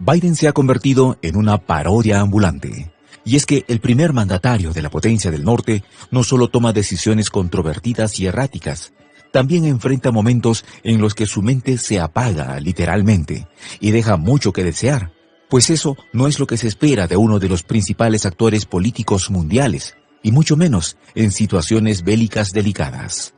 Biden se ha convertido en una parodia ambulante. Y es que el primer mandatario de la potencia del norte no solo toma decisiones controvertidas y erráticas, también enfrenta momentos en los que su mente se apaga literalmente y deja mucho que desear, pues eso no es lo que se espera de uno de los principales actores políticos mundiales, y mucho menos en situaciones bélicas delicadas.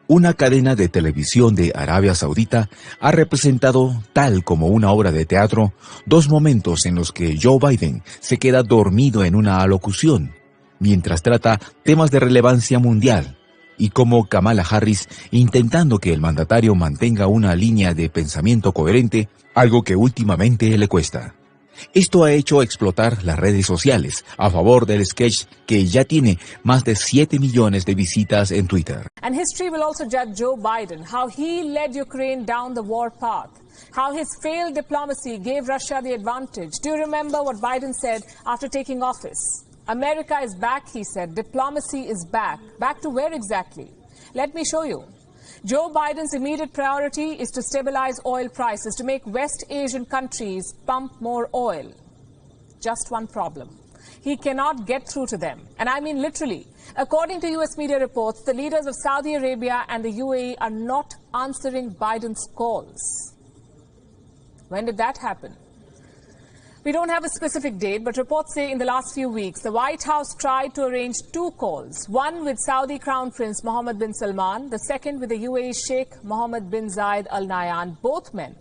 Una cadena de televisión de Arabia Saudita ha representado, tal como una obra de teatro, dos momentos en los que Joe Biden se queda dormido en una alocución, mientras trata temas de relevancia mundial, y como Kamala Harris intentando que el mandatario mantenga una línea de pensamiento coherente, algo que últimamente le cuesta. Esto ha hecho explotar las redes sociales a favor del sketch que ya tiene más de 7 millones de visitas en Twitter. And history will also judge Joe Biden, how he led Ukraine down the war path, how his failed diplomacy gave Russia the advantage. Do you remember what Biden said after taking office? America is back, he said. Diplomacy is back. Back to where exactly? Let me show you. Joe Biden's immediate priority is to stabilize oil prices, to make West Asian countries pump more oil. Just one problem. He cannot get through to them. And I mean literally. According to US media reports, the leaders of Saudi Arabia and the UAE are not answering Biden's calls. When did that happen? We don't have a specific date, but reports say in the last few weeks, the White House tried to arrange two calls, one with Saudi Crown Prince Mohammed bin Salman, the second with the UAE Sheikh Mohammed bin Zayed Al Nahyan. Both men,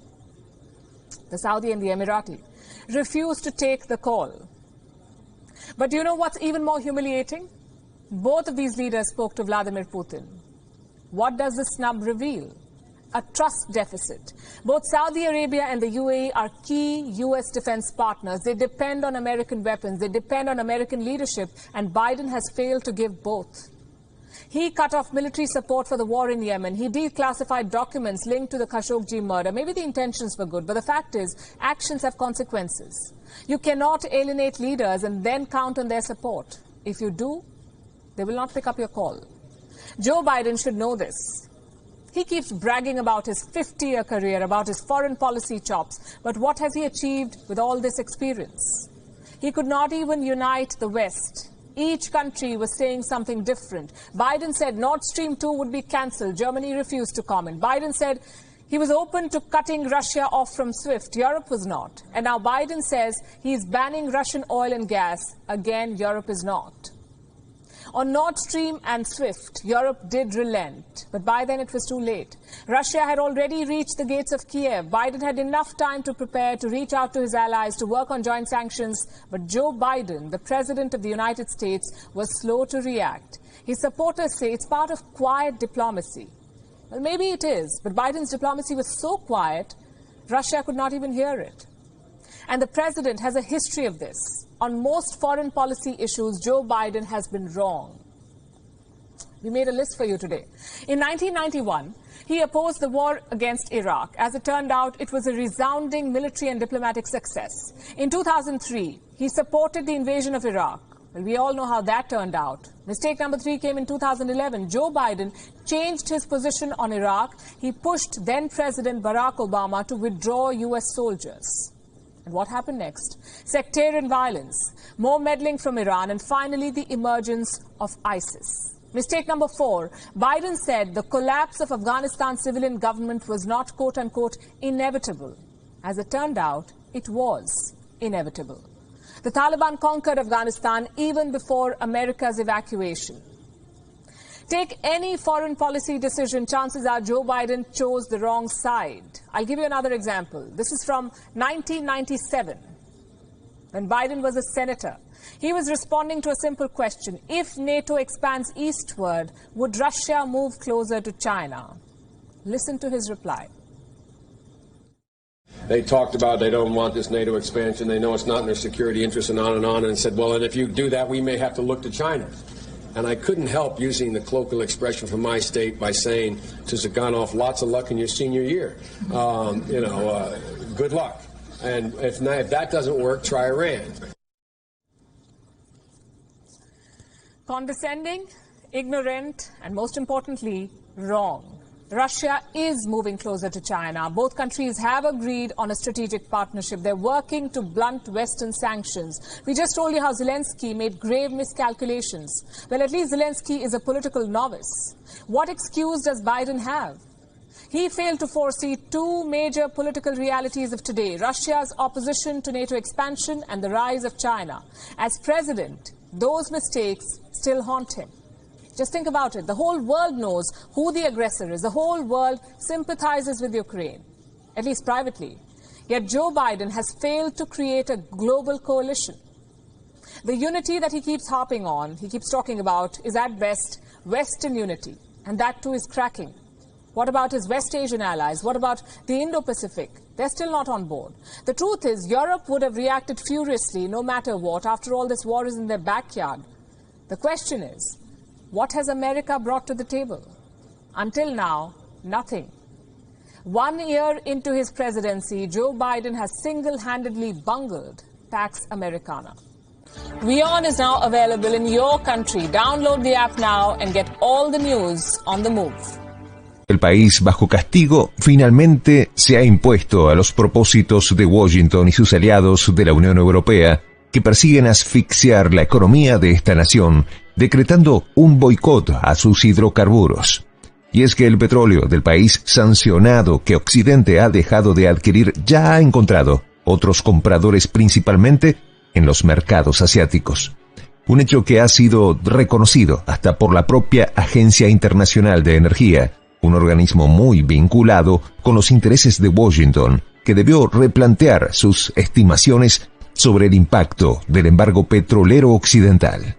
the Saudi and the Emirati, refused to take the call. But do you know what's even more humiliating? Both of these leaders spoke to Vladimir Putin. What does the snub reveal? A trust deficit. Both Saudi Arabia and the UAE are key U.S. defense partners. They depend on American weapons. They depend on American leadership. And Biden has failed to give both. He cut off military support for the war in Yemen. He declassified documents linked to the Khashoggi murder. Maybe the intentions were good, but the fact is, actions have consequences. You cannot alienate leaders and then count on their support. If you do, they will not pick up your call. Joe Biden should know this. He keeps bragging about his 50-year career, about his foreign policy chops. But what has he achieved with all this experience? He could not even unite the West. Each country was saying something different. Biden said Nord Stream 2 would be cancelled. Germany refused to comment. Biden said he was open to cutting Russia off from SWIFT. Europe was not. And now Biden says he's banning Russian oil and gas. Again, Europe is not. On Nord Stream and SWIFT, Europe did relent, but by then it was too late. Russia had already reached the gates of Kiev. Biden had enough time to prepare, to reach out to his allies, to work on joint sanctions. But Joe Biden, the President of the United States, was slow to react. His supporters say it's part of quiet diplomacy. Well, maybe it is, but Biden's diplomacy was so quiet, Russia could not even hear it. And the President has a history of this. On most foreign policy issues, Joe Biden has been wrong. We made a list for you today. In 1991, he opposed the war against Iraq. As it turned out, it was a resounding military and diplomatic success. In 2003, he supported the invasion of Iraq. Well, we all know how that turned out. Mistake number 3 came in 2011. Joe Biden changed his position on Iraq. He pushed then-President Barack Obama to withdraw U.S. soldiers. And what happened next? Sectarian violence, more meddling from Iran, and finally the emergence of ISIS. Mistake number 4, Biden said the collapse of Afghanistan's civilian government was not, quote-unquote, inevitable. As it turned out, it was inevitable. The Taliban conquered Afghanistan even before America's evacuation. Take any foreign policy decision, chances are Joe Biden chose the wrong side. I'll give you another example. This is from 1997, when Biden was a senator. He was responding to a simple question. If NATO expands eastward, would Russia move closer to China? Listen to his reply. They talked about they don't want this NATO expansion. They know it's not in their security interest and on, and said, well, and if you do that, we may have to look to China. And I couldn't help using the colloquial expression from my state by saying to Zaganoff, lots of luck in your senior year. Good luck. And if that doesn't work, try Iran. Condescending, ignorant, and most importantly, wrong. Russia is moving closer to China. Both countries have agreed on a strategic partnership. They're working to blunt Western sanctions. We just told you how Zelensky made grave miscalculations. Well, at least Zelensky is a political novice. What excuse does Biden have? He failed to foresee two major political realities of today: Russia's opposition to NATO expansion and the rise of China. As president, those mistakes still haunt him. Just think about it. The whole world knows who the aggressor is. The whole world sympathizes with Ukraine, at least privately. Yet Joe Biden has failed to create a global coalition. The unity that he keeps harping on, he keeps talking about, is at best Western unity, and that too is cracking. What about his West Asian allies? What about the Indo-Pacific? They're still not on board. The truth is, Europe would have reacted furiously no matter what. After all, this war is in their backyard. The question is, what has America brought to the table? Until now, nothing. 1 year into his presidency, Joe Biden has single-handedly bungled Pax Americana. WION is now available in your country. Download the app now and get all the news on the move. El país bajo castigo finalmente se ha impuesto a los propósitos de Washington y sus aliados de la Unión Europea, que persiguen asfixiar la economía de esta nación, decretando un boicot a sus hidrocarburos. Y es que el petróleo del país sancionado que Occidente ha dejado de adquirir ya ha encontrado otros compradores, principalmente en los mercados asiáticos. Un hecho que ha sido reconocido hasta por la propia Agencia Internacional de Energía, un organismo muy vinculado con los intereses de Washington, que debió replantear sus estimaciones sobre el impacto del embargo petrolero occidental.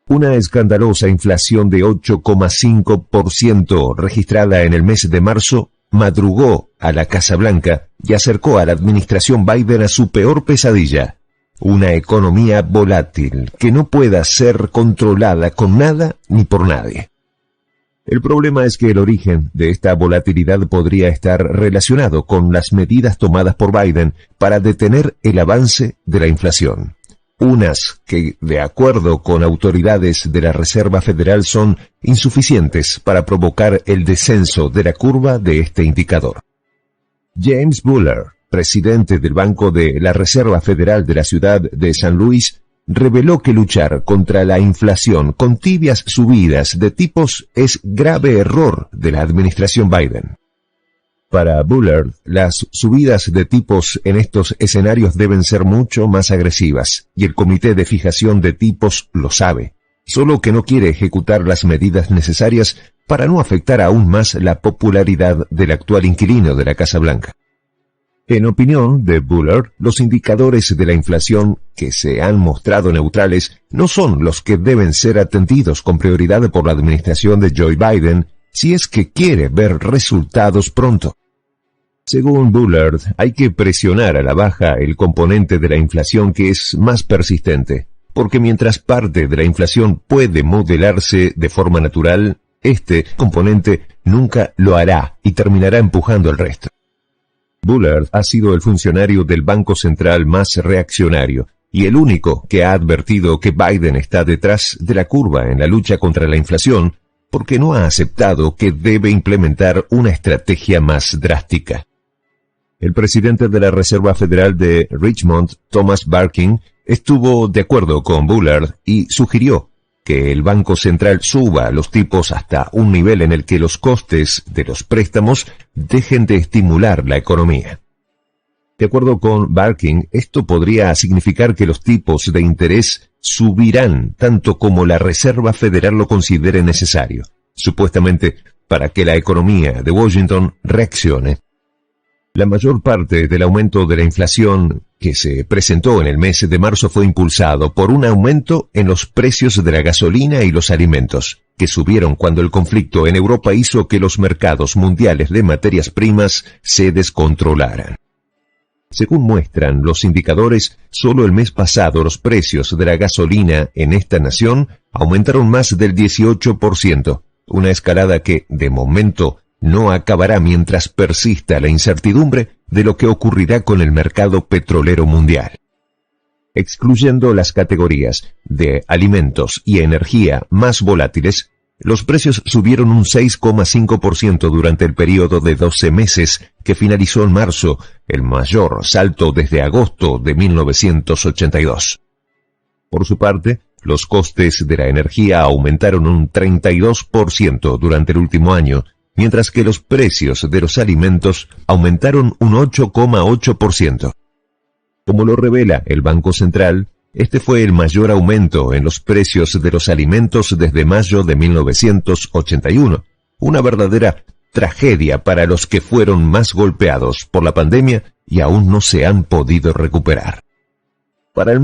Una escandalosa inflación de 8,5% registrada en el mes de marzo madrugó a la Casa Blanca y acercó a la administración Biden a su peor pesadilla: una economía volátil que no pueda ser controlada con nada ni por nadie. El problema es que el origen de esta volatilidad podría estar relacionado con las medidas tomadas por Biden para detener el avance de la inflación. Unas que, de acuerdo con autoridades de la Reserva Federal, son insuficientes para provocar el descenso de la curva de este indicador. James Bullard, presidente del Banco de la Reserva Federal de la ciudad de San Luis, reveló que luchar contra la inflación con tibias subidas de tipos es grave error de la administración Biden. Para Bullard, las subidas de tipos en estos escenarios deben ser mucho más agresivas, y el Comité de Fijación de Tipos lo sabe, solo que no quiere ejecutar las medidas necesarias para no afectar aún más la popularidad del actual inquilino de la Casa Blanca. En opinión de Bullard, los indicadores de la inflación que se han mostrado neutrales no son los que deben ser atendidos con prioridad por la administración de Joe Biden si es que quiere ver resultados pronto. Según Bullard, hay que presionar a la baja el componente de la inflación que es más persistente, porque mientras parte de la inflación puede modelarse de forma natural, este componente nunca lo hará y terminará empujando el resto. Bullard ha sido el funcionario del Banco Central más reaccionario y el único que ha advertido que Biden está detrás de la curva en la lucha contra la inflación, porque no ha aceptado que debe implementar una estrategia más drástica. El presidente de la Reserva Federal de Richmond, Thomas Barkin, estuvo de acuerdo con Bullard y sugirió que el Banco Central suba los tipos hasta un nivel en el que los costes de los préstamos dejen de estimular la economía. De acuerdo con Barkin, esto podría significar que los tipos de interés subirán tanto como la Reserva Federal lo considere necesario, supuestamente para que la economía de Washington reaccione. La mayor parte del aumento de la inflación que se presentó en el mes de marzo fue impulsado por un aumento en los precios de la gasolina y los alimentos, que subieron cuando el conflicto en Europa hizo que los mercados mundiales de materias primas se descontrolaran. Según muestran los indicadores, solo el mes pasado los precios de la gasolina en esta nación aumentaron más del 18%, una escalada que, de momento, no acabará mientras persista la incertidumbre de lo que ocurrirá con el mercado petrolero mundial. Excluyendo las categorías de alimentos y energía más volátiles, Los precios subieron un 6,5% durante el periodo de 12 meses que finalizó en marzo, el mayor salto desde agosto de 1982. Por su parte, los costes de la energía aumentaron un 32% durante el último año, mientras que los precios de los alimentos aumentaron un 8,8%. Como lo revela el Banco Central, este fue el mayor aumento en los precios de los alimentos desde mayo de 1981, una verdadera tragedia para los que fueron más golpeados por la pandemia y aún no se han podido recuperar. Para el